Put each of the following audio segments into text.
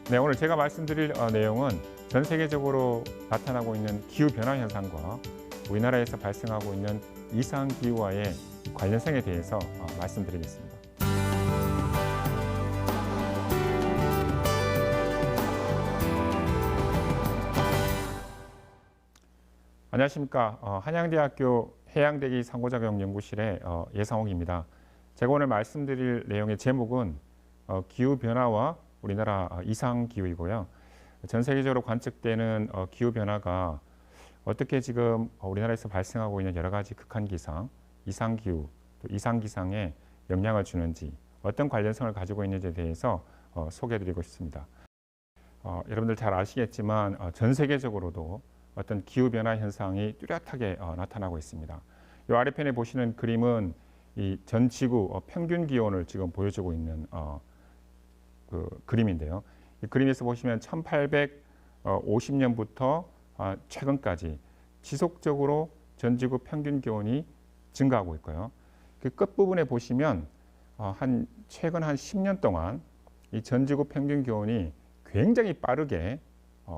네, 오늘 제가 말씀드릴 내용은 전 세계적으로 나타나고 있는 기후변화 현상과 우리나라에서 발생하고 있는 이상기후와의 관련성에 대해서 말씀드리겠습니다. 안녕하십니까. 한양대학교 해양대기 상호작용연구실의 예상옥입니다. 제가 오늘 말씀드릴 내용의 제목은 기후변화와 우리나라 이상기후이고요. 전 세계적으로 관측되는 기후변화가 어떻게 지금 우리나라에서 발생하고 있는 여러 가지 극한기상, 이상기후, 또 이상기상에 영향을 주는지, 어떤 관련성을 가지고 있는지에 대해서 소개해드리고 싶습니다. 여러분들 잘 아시겠지만 전 세계적으로도 어떤 기후변화 현상이 뚜렷하게 나타나고 있습니다. 이 아래편에 보시는 그림은 이 전 지구 평균 기온을 지금 보여주고 있는 그림인데요. 이 그림에서 보시면 1850년부터 최근까지 지속적으로 전 지구 평균 기온이 증가하고 있고요. 그 끝부분에 보시면 최근 한 10년 동안 이 전 지구 평균 기온이 굉장히 빠르게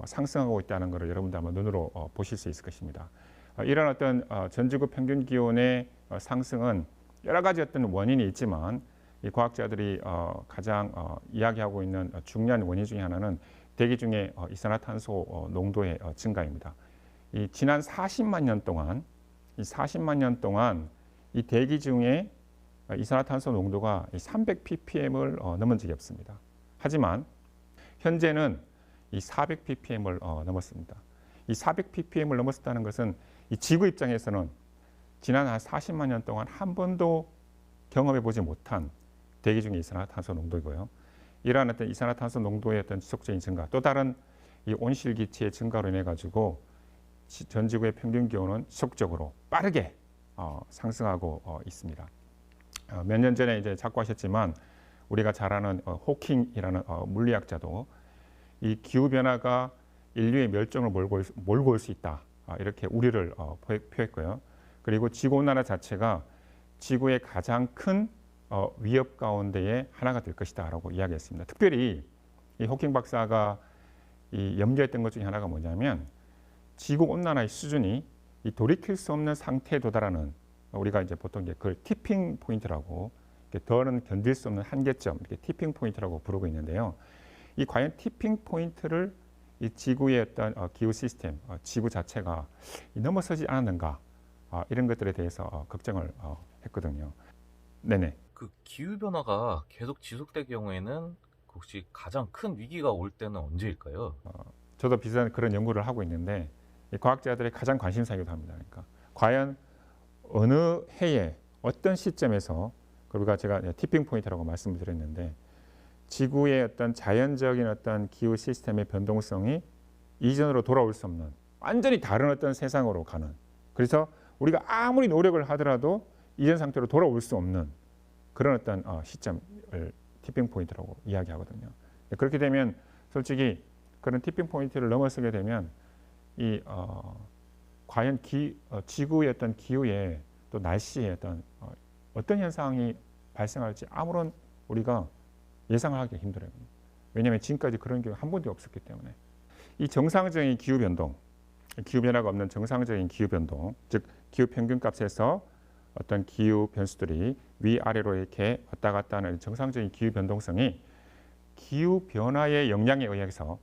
상승하고 있다는 것을 여러분들 한번 눈으로 보실 수 있을 것입니다. 이런 어떤 전 지구 평균 기온의 상승은 여러 가지 어떤 원인이 있지만 이 과학자들이 가장 이야기하고 있는 중요한 원인 중에 하나는 대기 중에 이산화탄소 농도의 증가입니다. 이 지난 40만 년 동안 이 대기 중에 이산화탄소 농도가 300ppm을 넘은 적이 없습니다. 하지만 현재는 이 400ppm을 넘었습니다. 이 400ppm을 넘었다는 것은 이 지구 입장에서는 지난 한 40만 년 동안 한 번도 경험해 보지 못한 대기 중의 이산화탄소 농도이고요. 이러한 어떤 이산화탄소 농도의 어떤 지속적인 증가, 또 다른 이 온실기체의 증가로 인해 가지고 전 지구의 평균 기온은 지속적으로 빠르게 상승하고 있습니다. 몇 년 전에 이제 작고하셨지만 우리가 잘 아는 호킹이라는 물리학자도 이 기후변화가 인류의 멸종을 몰고 올 수 있다. 이렇게 우려를 표했고요. 그리고 지구온난화 자체가 지구의 가장 큰 위협 가운데의 하나가 될 것이다 라고 이야기했습니다. 특별히 이 호킹 박사가 이 염려했던 것 중에 하나가 뭐냐면 지구온난화의 수준이 이 돌이킬 수 없는 상태에 도달하는, 우리가 이제 보통 이제 그걸 티핑 포인트라고, 더는 견딜 수 없는 한계점, 이렇게 티핑 포인트라고 부르고 있는데요. 이 과연 티핑 포인트를 이 지구의 어떤 기후 시스템, 지구 자체가 넘어서지 않았는가, 이런 것들에 대해서 걱정을 했거든요. 네네. 그 기후 변화가 계속 지속될 경우에는 혹시 가장 큰 위기가 올 때는 언제일까요? 저도 비슷한 그런 연구를 하고 있는데 이 과학자들의 가장 관심사이기도 합니다. 그러니까 과연 어느 해에 어떤 시점에서, 그리고 제가 티핑 포인트라고 말씀을 드렸는데 지구의 어떤 자연적인 어떤 기후 시스템의 변동성이 이전으로 돌아올 수 없는 완전히 다른 어떤 세상으로 가는, 그래서 우리가 아무리 노력을 하더라도 이전 상태로 돌아올 수 없는 그런 어떤 시점을 티핑 포인트라고 이야기하거든요. 그렇게 되면 솔직히 그런 티핑 포인트를 넘어서게 되면 이 과연 지구의 어떤 기후에 또 날씨에 어떤 현상이 발생할지 아무런 우리가 예상을 하기 힘들어요. 왜냐하면 지금까지 그런 경우 한 번도 없었기 때문에. 이 정상적인 기후변동, 기후변화가 없는 정상적인 기후변동, 즉 기후평균값에서 어떤 기후 변수들이 위아래로 이렇게 왔다 갔다 하는 정상적인 기후변동성이 기후변화의 영향에 의해서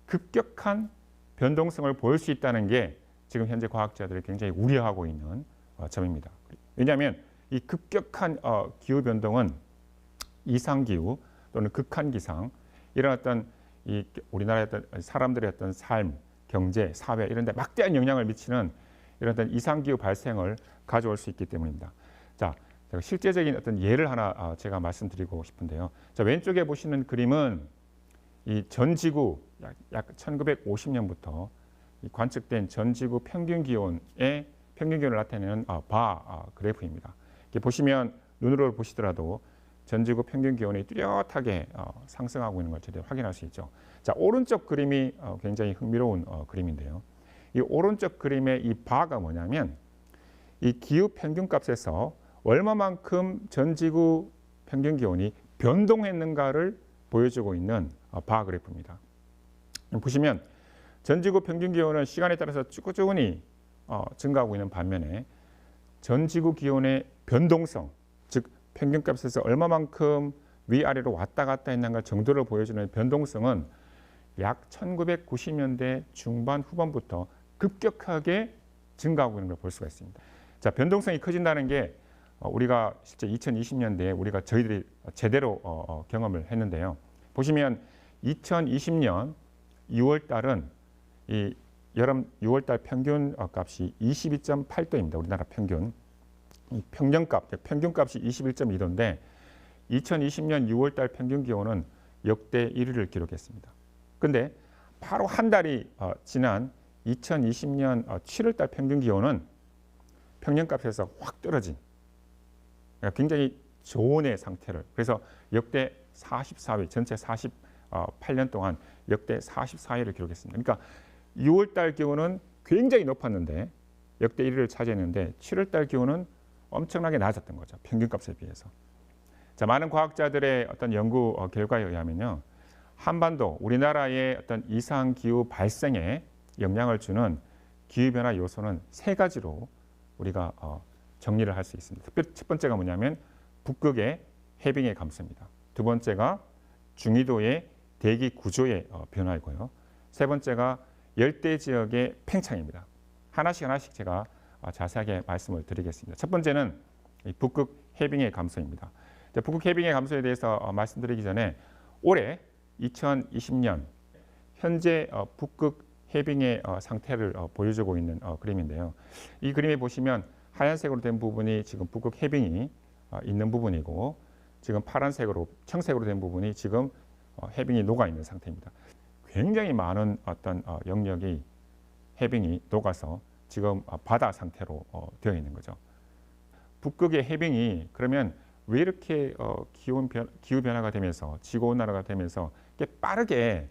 급격한 변동성을 보일 수 있다는 게 지금 현재 과학자들이 굉장히 우려하고 있는 점입니다. 왜냐하면 이 급격한 기후변동은 이상기후 또는 극한기상, 이런 어떤 이 우리나라의 어떤 사람들의 어떤 삶, 경제, 사회 이런 데 막대한 영향을 미치는 이런 어떤 이상기후 발생을 가져올 수 있기 때문입니다. 자, 제가 실제적인 어떤 예를 하나 제가 말씀드리고 싶은데요. 자, 왼쪽에 보시는 그림은 이 전 지구 약 1950년부터 관측된 전 지구 평균 기온을 나타내는 그래프입니다. 이렇게 보시면 눈으로 보시더라도 전 지구 평균 기온이 뚜렷하게 상승하고 있는 걸 제대로 확인할 수 있죠. 자, 오른쪽 그림이 굉장히 흥미로운 그림인데요. 이 오른쪽 그림의 이 바가 뭐냐면 이 기후 평균값에서 얼마만큼 전 지구 평균 기온이 변동했는가를 보여주고 있는 바 그래프입니다. 보시면 전지구 평균 기온은 시간에 따라서 꾸준히 증가하고 있는 반면에 전지구 기온의 변동성, 즉 평균값에서 얼마만큼 위아래로 왔다 갔다 했는가 정도를 보여주는 변동성은 약 1990년대 중반 후반부터 급격하게 증가하고 있는 걸 볼 수가 있습니다. 자, 변동성이 커진다는 게 우리가 실제 2020년대에 우리가 저희들이 제대로 경험을 했는데요. 보시면 2020년 6월 달은 이 여름 6월 달 평균 값이 22.8도입니다. 우리나라 평균. 이 평균값이 21.2도인데 2020년 6월 달 평균 기온은 역대 1위를 기록했습니다. 근데 바로 한 달이 지난 2020년 7월 달 평균 기온은 평년값에서 확 떨어진 굉장히 저온의 상태를, 그래서 역대 44위, 전체 48년 동안 역대 44위를 기록했습니다. 그러니까 6월 달 기온은 굉장히 높았는데 역대 1위를 차지했는데 7월 달 기온은 엄청나게 낮았던 거죠. 평균값에 비해서. 자, 많은 과학자들의 어떤 연구 결과에 의하면요, 한반도, 우리나라의 어떤 이상 기후 발생에 영향을 주는 기후 변화 요소는 세 가지로 우리가 정리를 할 수 있습니다. 특별히 첫 번째가 뭐냐면 북극의 해빙의 감소입니다. 두 번째가 중위도의 대기 구조의 변화이고요. 세 번째가 열대 지역의 팽창입니다. 하나씩 제가 자세하게 말씀을 드리겠습니다. 첫 번째는 이 북극 해빙의 감소입니다. 북극 해빙의 감소에 대해서 말씀드리기 전에 올해 2020년 현재 북극 해빙의 상태를 보여주고 있는 그림인데요. 이 그림에 보시면 하얀색으로 된 부분이 지금 북극 해빙이 있는 부분이고, 지금 파란색으로 청색으로 된 부분이 지금 해빙이 녹아 있는 상태입니다. 굉장히 많은 어떤 영역이 해빙이 녹아서 지금 바다 상태로 되어 있는 거죠. 북극의 해빙이 그러면 왜 이렇게 기후 변화가 되면서 지구 온난화가 되면서 이렇게 빠르게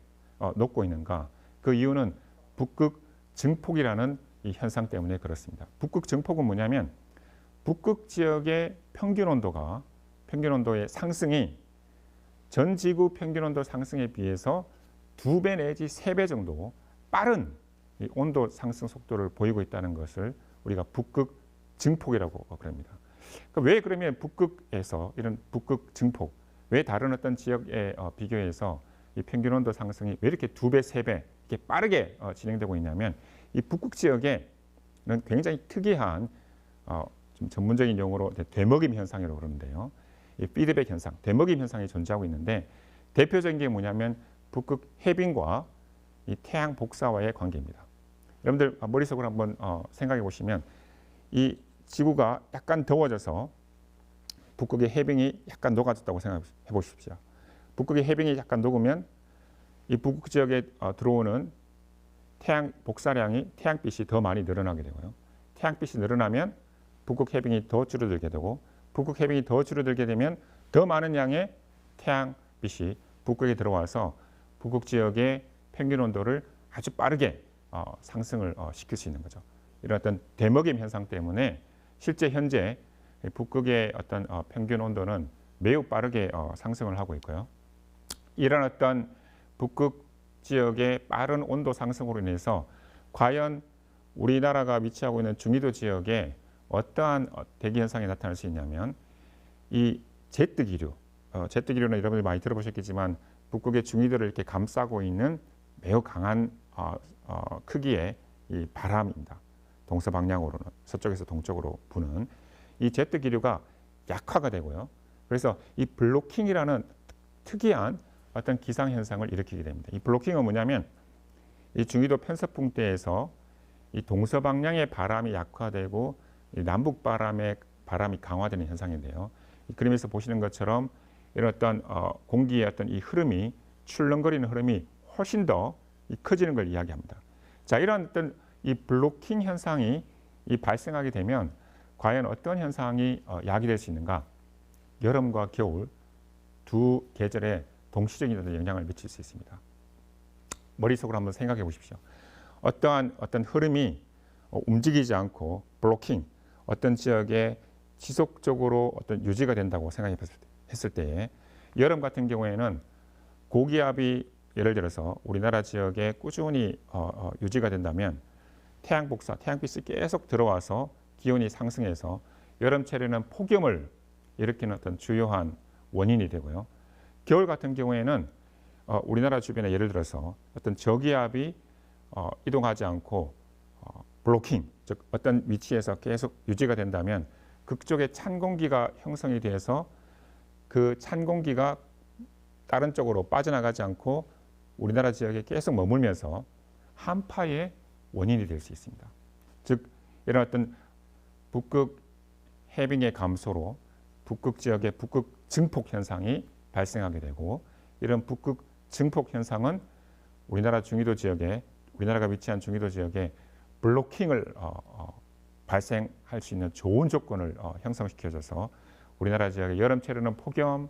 녹고 있는가? 그 이유는 북극 증폭이라는 이 현상 때문에 그렇습니다. 북극 증폭은 뭐냐면 북극 지역의 평균 온도의 상승이 전 지구 평균 온도 상승에 비해서 2배 내지 3배 정도 빠른 이 온도 상승 속도를 보이고 있다는 것을 우리가 북극 증폭이라고 그럽니다. 왜 그러면 북극에서 이런 북극 증폭, 왜 다른 어떤 지역에 비교해서 이 평균 온도 상승이 왜 이렇게 2배, 3배 이렇게 빠르게 진행되고 있냐면, 이 북극 지역에는 굉장히 특이한 좀 전문적인 용어로 되먹임 현상이라고 그러는데요. 이 피드백 현상, 되먹임 현상이 존재하고 있는데, 대표적인 게 뭐냐면 북극 해빙과 이 태양 복사와의 관계입니다. 여러분들 머릿속으로 한번 생각해 보시면, 이 지구가 약간 더워져서 북극의 해빙이 약간 녹아졌다고 생각해 보십시오. 북극의 해빙이 약간 녹으면 이 북극 지역에 들어오는 태양 복사량이, 태양빛이 더 많이 늘어나게 되고요. 태양빛이 늘어나면 북극 해빙이 더 줄어들게 되고, 북극 해빙이 더 줄어들게 되면 더 많은 양의 태양빛이 북극에 들어와서 북극 지역의 평균 온도를 아주 빠르게 상승을 시킬 수 있는 거죠. 이런 어떤 되먹임 현상 때문에 실제 현재 북극의 어떤 평균 온도는 매우 빠르게 상승을 하고 있고요. 이런 어떤 북극 지역의 빠른 온도 상승으로 인해서 과연 우리나라가 위치하고 있는 중위도 지역에 어떠한 대기 현상이 나타날 수 있냐면, 이 제트 기류, 제트 기류는 여러분들이 많이 들어보셨겠지만 북극의 중위도를 이렇게 감싸고 있는 매우 강한 크기의 이 바람입니다. 동서방향으로는, 서쪽에서 동쪽으로 부는 이 제트 기류가 약화가 되고요. 그래서 이 블로킹이라는 특이한 어떤 기상 현상을 일으키게 됩니다. 이 블로킹은 뭐냐면, 이 중위도 편서풍대에서 이 동서방향의 바람이 약화되고 이 남북 바람이 강화되는 현상인데요. 이 그림에서 보시는 것처럼 이런 어떤 공기의 어떤 이 흐름이, 출렁거리는 흐름이 훨씬 더 커지는 걸 이야기합니다. 자, 이런 어떤 이 블로킹 현상이 발생하게 되면 과연 어떤 현상이 야기될 수 있는가? 여름과 겨울 두 계절에 동시적인 영향을 미칠 수 있습니다. 머릿속으로 한번 생각해 보십시오. 어떤 흐름이 움직이지 않고 블로킹, 어떤 지역에 지속적으로 어떤 유지가 된다고 생각했을 때에, 여름 같은 경우에는 고기압이 예를 들어서 우리나라 지역에 꾸준히 유지가 된다면 태양 복사, 태양빛이 계속 들어와서 기온이 상승해서 여름철에는 폭염을 일으키는 어떤 주요한 원인이 되고요. 겨울 같은 경우에는 우리나라 주변에 예를 들어서 어떤 저기압이 이동하지 않고 블로킹, 즉 어떤 위치에서 계속 유지가 된다면 그쪽에 찬 공기가 형성이 돼서 그 찬 공기가 다른 쪽으로 빠져나가지 않고 우리나라 지역에 계속 머물면서 한파의 원인이 될 수 있습니다. 즉 이런 어떤 북극 해빙의 감소로 북극 지역의 북극 증폭 현상이 발생하게 되고 이런 북극 증폭 현상은 우리나라 중위도 지역에 우리나라가 위치한 중위도 지역에 블로킹을 발생할 수 있는 좋은 조건을 형성시켜줘서 우리나라 지역의 여름철에는 폭염,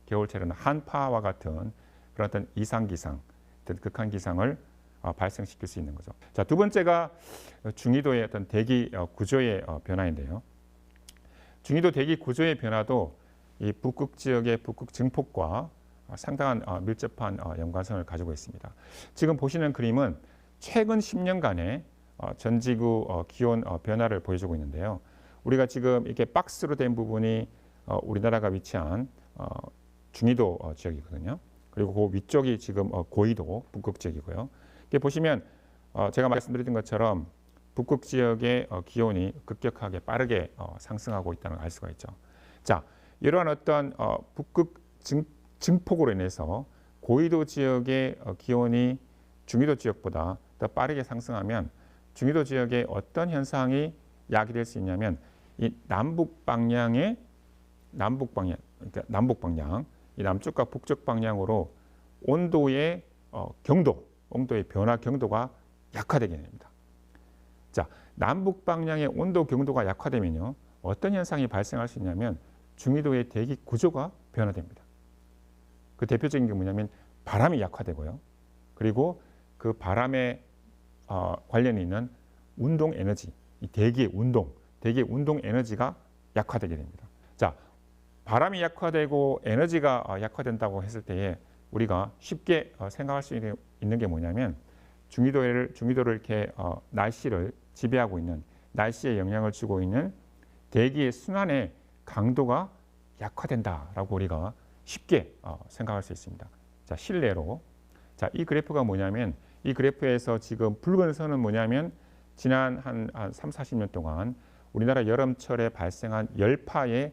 겨울철에는 한파와 같은 그런 어떤 이상기상, 어떤 극한 기상을 발생시킬 수 있는 거죠. 자, 두 번째가 중위도의 어떤 대기 구조의 변화인데요. 중위도 대기 구조의 변화도 이 북극 지역의 북극 증폭과 상당한 밀접한 연관성을 가지고 있습니다. 지금 보시는 그림은 최근 10년간의 전 지구 기온 변화를 보여주고 있는데요. 우리가 지금 이렇게 박스로 된 부분이 우리나라가 위치한 중위도 지역이거든요. 그리고 그 위쪽이 지금 고위도 북극 지역이고요. 이렇게 보시면 제가 말씀드렸던 것처럼 북극 지역의 기온이 급격하게 빠르게 상승하고 있다는 걸 알 수가 있죠. 자, 이러한 어떤 북극 증폭으로 인해서 고위도 지역의 기온이 중위도 지역보다 더 빠르게 상승하면 중위도 지역에 어떤 현상이 야기될 수 있냐면 이 남북 방향, 그러니까 남북 방향, 이 남쪽과 북쪽 방향으로 온도의 온도의 변화 경도가 약화되게 됩니다. 자, 남북 방향의 온도 경도가 약화되면요, 어떤 현상이 발생할 수 있냐면 중위도의 대기 구조가 변화됩니다. 그 대표적인 게 뭐냐면 바람이 약화되고요. 그리고 그 바람에 관련이 있는 운동 에너지, 이 대기의 운동 에너지가 약화되게 됩니다. 자, 바람이 약화되고 에너지가 약화된다고 했을 때에 우리가 쉽게 생각할 수 있는 게 뭐냐면 중위도를 이렇게 날씨를 지배하고 있는, 날씨에 영향을 주고 있는 대기의 순환의 강도가 약화된다라고 우리가 쉽게 생각할 수 있습니다. 자, 실내로, 자, 이 그래프가 뭐냐면 이 그래프에서 지금 붉은 선은 뭐냐면 지난 한 3, 40년 동안 우리나라 여름철에 발생한 열파의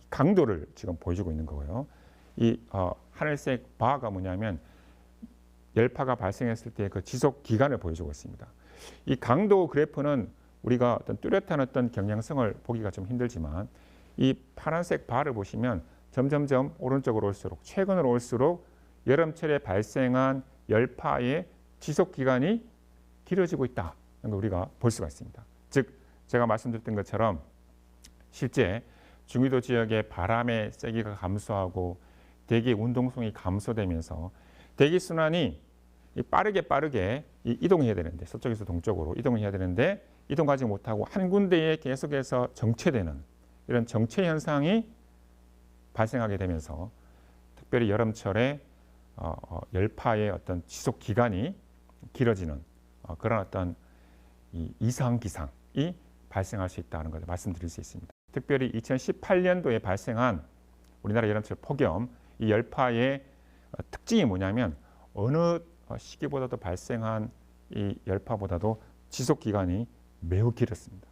강도를 지금 보여주고 있는 거고요. 이 하늘색 바가 뭐냐면 열파가 발생했을 때 그 지속 기간을 보여주고 있습니다. 이 강도 그래프는 우리가 어떤 뚜렷한 어떤 경향성을 보기가 좀 힘들지만 이 파란색 바를 보시면 점점점 오른쪽으로 올수록, 최근으로 올수록 여름철에 발생한 열파의 지속 기간이 길어지고 있다는 걸 우리가 볼 수가 있습니다. 즉 제가 말씀드렸던 것처럼 실제 중위도 지역의 바람의 세기가 감소하고 대기 운동성이 감소되면서 대기 순환이 빠르게 이동해야 되는데, 서쪽에서 동쪽으로 이동해야 되는데 이동하지 못하고 한 군데에 계속해서 정체되는 이런 정체 현상이 발생하게 되면서 특별히 여름철에 열파의 어떤 지속 기간이 길어지는 그런 어떤 이상 기상이 발생할 수 있다는 것을 말씀드릴 수 있습니다. 특별히 2018년도에 발생한 우리나라 여름철 폭염, 이 열파의 특징이 뭐냐면 어느 시기보다도 발생한 이 열파보다도 지속 기간이 매우 길었습니다.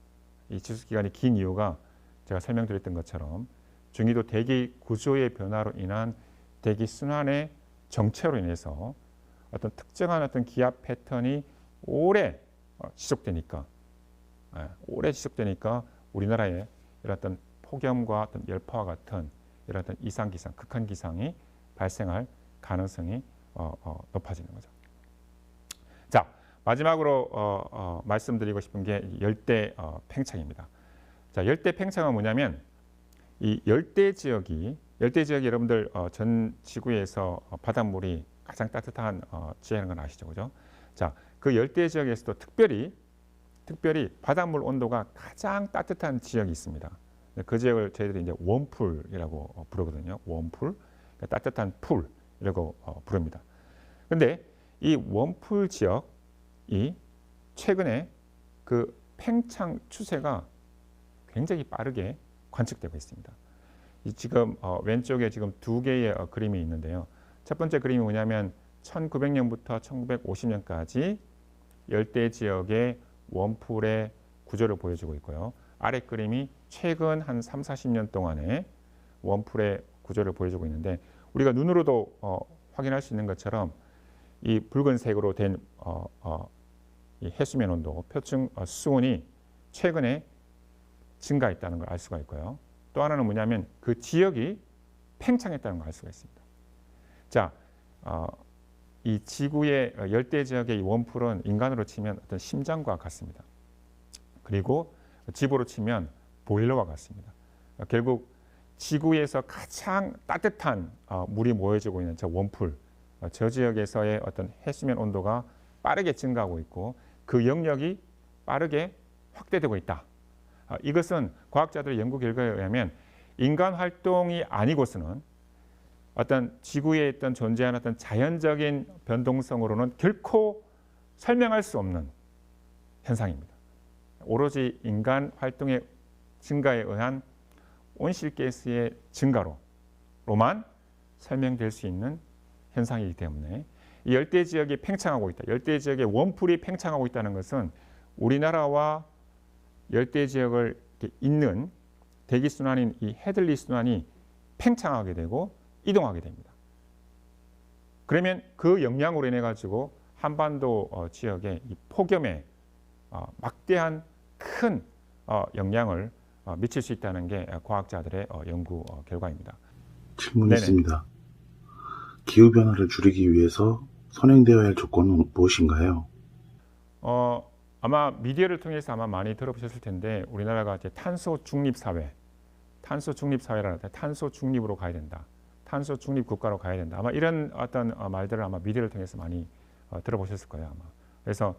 이 지속 기간이 긴 이유가 제가 설명드렸던 것처럼 중위도 대기 구조의 변화로 인한 대기 순환의 정체로 인해서 어떤 특정한 어떤 기압 패턴이 오래 지속되니까 우리나라에 이런 어떤 폭염과 어떤 열파와 같은 이런 어떤 이상 기상, 극한 기상이 발생할 가능성이 높아지는 거죠. 자, 마지막으로 말씀드리고 싶은 게 열대 팽창입니다. 자, 열대 팽창은 뭐냐면 이 열대 지역이 여러분들 전 지구에서 바닷물이 가장 따뜻한 지역인 건 아시죠, 그죠? 자, 그 열대 지역에서도 특별히 바닷물 온도가 가장 따뜻한 지역이 있습니다. 그 지역을 저희들이 이제 웜풀이라고 부르거든요. 웜풀, 따뜻한 풀이라고 부릅니다. 근데 이 웜풀 지역이 최근에 그 팽창 추세가 굉장히 빠르게 관측되고 있습니다. 지금 왼쪽에 지금 두 개의 그림이 있는데요. 첫 번째 그림이 뭐냐면 1900년부터 1950년까지 열대 지역의 웜풀의 구조를 보여주고 있고요. 아래 그림이 최근 한 3, 40년 동안의 웜풀의 구조를 보여주고 있는데 우리가 눈으로도 확인할 수 있는 것처럼 이 붉은색으로 된 이 해수면 온도, 표층 수온이 최근에 증가했다는 걸 알 수가 있고요. 또 하나는 뭐냐면 그 지역이 팽창했다는 걸 알 수가 있습니다. 자, 이 지구의 열대 지역의 이 웜풀은 인간으로 치면 어떤 심장과 같습니다. 그리고 지구로 치면 보일러와 같습니다. 결국 지구에서 가장 따뜻한 물이 모여지고 있는 저 웜풀, 저 지역에서의 어떤 해수면 온도가 빠르게 증가하고 있고 그 영역이 빠르게 확대되고 있다. 이것은 과학자들의 연구 결과에 의하면 인간 활동이 아니고서는 어떤 지구에 있던 존재하는 어떤 자연적인 변동성으로는 결코 설명할 수 없는 현상입니다. 오로지 인간 활동의 증가에 의한 온실가스의 증가로만 설명될 수 있는 현상이기 때문에 이 열대 지역이 팽창하고 있다. 열대 지역의 웜풀이 팽창하고 있다는 것은 우리나라와 열대 지역을 잇는 대기 순환인 이 헤들리 순환이 팽창하게 되고 이동하게 됩니다. 그러면 그 영향으로 인해 가지고 한반도 지역에 이 폭염에 막대한 큰 영향을 미칠 수 있다는 게 과학자들의 연구 결과입니다. 질문이 네네. 있습니다. 기후변화를 줄이기 위해서 선행되어야 할 조건은 무엇인가요? 아마 미디어를 통해서 아마 많이 들어보셨을 텐데 우리나라가 이제 탄소 중립 사회라는 탄소 중립으로 가야 된다. 탄소 중립 국가로 가야 된다. 아마 이런 어떤 말들을 아마 미디어를 통해서 많이 들어보셨을 거예요. 아마. 그래서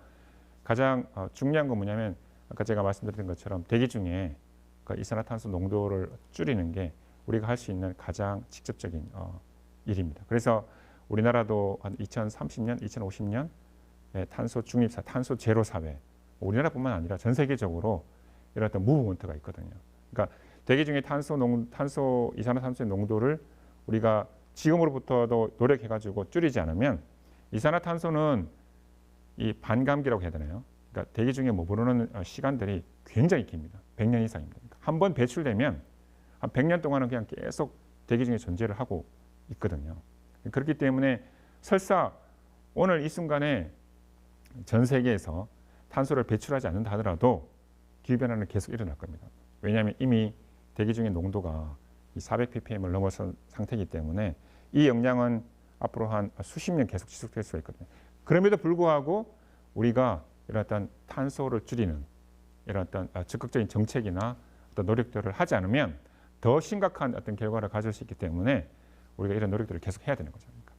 가장 중요한 건 뭐냐면 아까 제가 말씀드린 것처럼 대기 중에 이산화탄소 농도를 줄이는 게 우리가 할 수 있는 가장 직접적인 일입니다. 그래서 우리나라도 한 2030년, 2050년 탄소 중립사, 탄소 제로 사회, 우리나라뿐만 아니라 전 세계적으로 이런 어떤 무브먼트가 있거든요. 그러니까 대기 중에 탄소 이산화탄소의 농도를 우리가 지금으로부터도 노력해가지고 줄이지 않으면 이산화탄소는 이 반감기라고 해야 되나요? 그러니까 대기 중에 머무르는 시간들이 굉장히 깁니다. 100년 이상입니다. 그러니까 한 번 배출되면 한 100년 동안은 그냥 계속 대기 중에 존재를 하고 있거든요. 그렇기 때문에 설사 오늘 이 순간에 전 세계에서 탄소를 배출하지 않는다 하더라도 기후변화는 계속 일어날 겁니다. 왜냐하면 이미 대기 중의 농도가 이 400ppm을 넘어선 상태이기 때문에 이 영향은 앞으로 한 수십 년 계속 지속될 수가 있거든요. 그럼에도 불구하고 우리가 이런 어떤 탄소를 줄이는 이런 어떤 적극적인 정책이나 어떤 노력들을 하지 않으면 더 심각한 어떤 결과를 가져올 수 있기 때문에 우리가 이런 노력들을 계속 해야 되는 거죠. 그러니까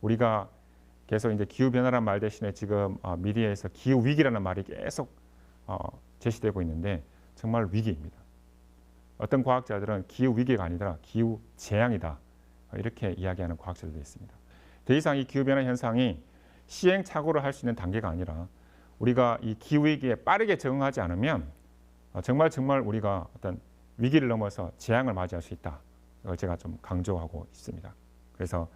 우리가 계속 이제 기후 변화란 말 대신에 지금 미디어에서 기후 위기라는 말이 계속 제시되고 있는데 정말 위기입니다. 어떤 과학자들은 기후 위기가 아니라 기후 재앙이다 이렇게 이야기하는 과학자들도 있습니다. 더 이상 이 기후 변화 현상이 시행착오를 할 수 있는 단계가 아니라 우리가 이 기후 위기에 빠르게 적응하지 않으면 정말 우리가 어떤 위기를 넘어서 재앙을 맞이할 수 있다. 이걸 제가 좀 강조하고 있습니다. 그래서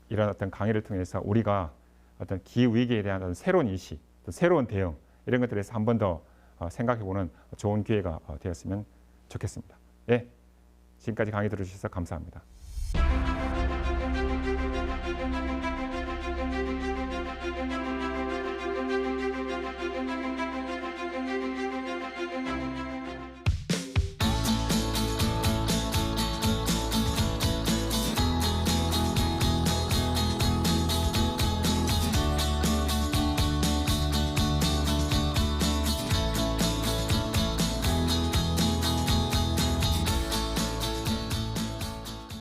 이런 어떤 강의를 통해서 우리가 어떤 기후 위기에 대한 어떤 새로운 인식, 또 새로운 대응 이런 것들에 대해서 한 번 더 생각해보는 좋은 기회가 되었으면 좋겠습니다. 예, 지금까지 강의 들어주셔서 감사합니다.